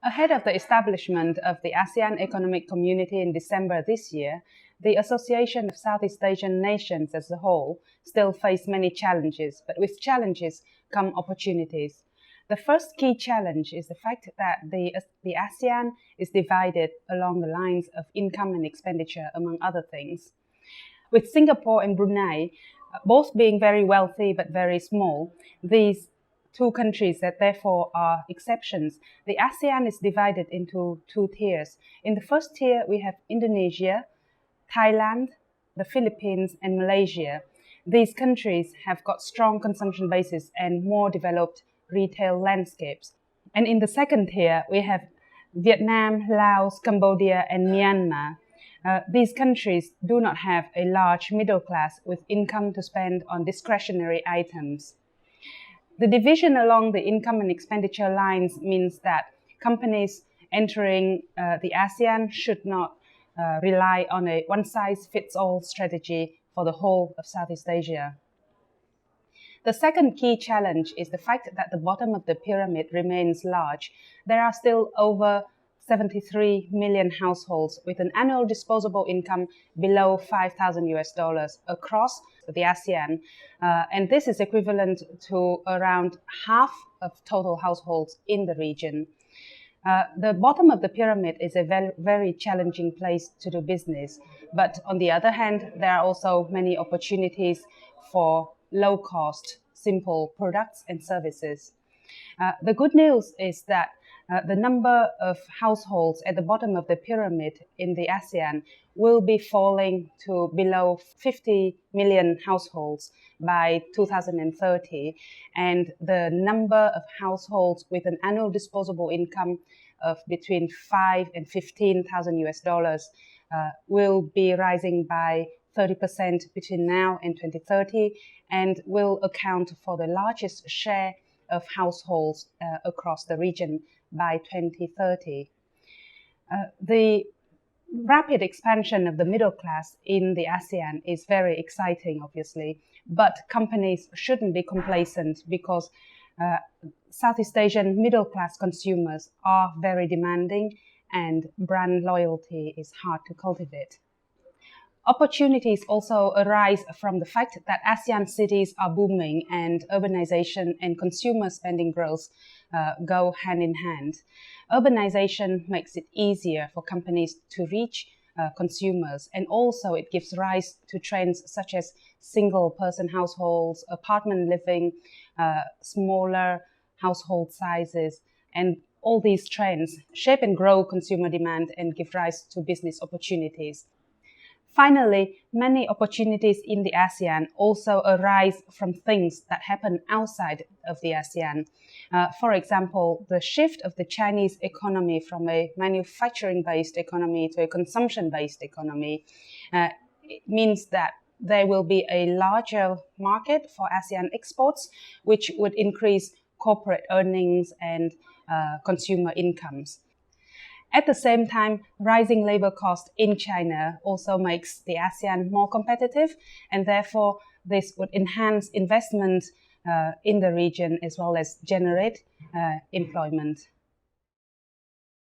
Ahead of the establishment of the ASEAN Economic Community in December this year, the Association of Southeast Asian Nations as a whole still face many challenges, but with challenges come opportunities. The first key challenge is the fact that the ASEAN is divided along the lines of income and expenditure, among other things. With Singapore and Brunei both being very wealthy but very small, these two countries that therefore are exceptions, the ASEAN is divided into two tiers. In the first tier, we have Indonesia, Thailand, the Philippines, and Malaysia. These countries have got strong consumption bases and more developed retail landscapes. And in the second tier, we have Vietnam, Laos, Cambodia, and Myanmar. These countries do not have a large middle class with income to spend on discretionary items. The division along the income and expenditure lines means that companies entering the ASEAN should not rely on a one-size-fits-all strategy for the whole of Southeast Asia. The second key challenge is the fact that the bottom of the pyramid remains large. There are still over 73 million households with an annual disposable income below $5,000 across the ASEAN, and this is equivalent to around half of total households in the region. The bottom of the pyramid is a very challenging place to do business, but on the other hand, there are also many opportunities for low-cost, simple products and services. The good news is that the number of households at the bottom of the pyramid in the ASEAN will be falling to below 50 million households by 2030, and the number of households with an annual disposable income of between $5,000 and $15,000 will be rising by 30% between now and 2030, and will account for the largest share of households across the region by 2030. The rapid expansion of the middle class in the ASEAN is very exciting, obviously, but companies shouldn't be complacent because Southeast Asian middle class consumers are very demanding and brand loyalty is hard to cultivate. Opportunities also arise from the fact that ASEAN cities are booming and urbanization and consumer spending growth go hand in hand. Urbanization makes it easier for companies to reach consumers, and also it gives rise to trends such as single-person households, apartment living, smaller household sizes, and all these trends shape and grow consumer demand and give rise to business opportunities. Finally, many opportunities in the ASEAN also arise from things that happen outside of the ASEAN. For example, the shift of the Chinese economy from a manufacturing-based economy to a consumption-based economy means that there will be a larger market for ASEAN exports, which would increase corporate earnings and consumer incomes. At the same time, rising labor costs in China also makes the ASEAN more competitive, and therefore this would enhance investment in the region as well as generate employment.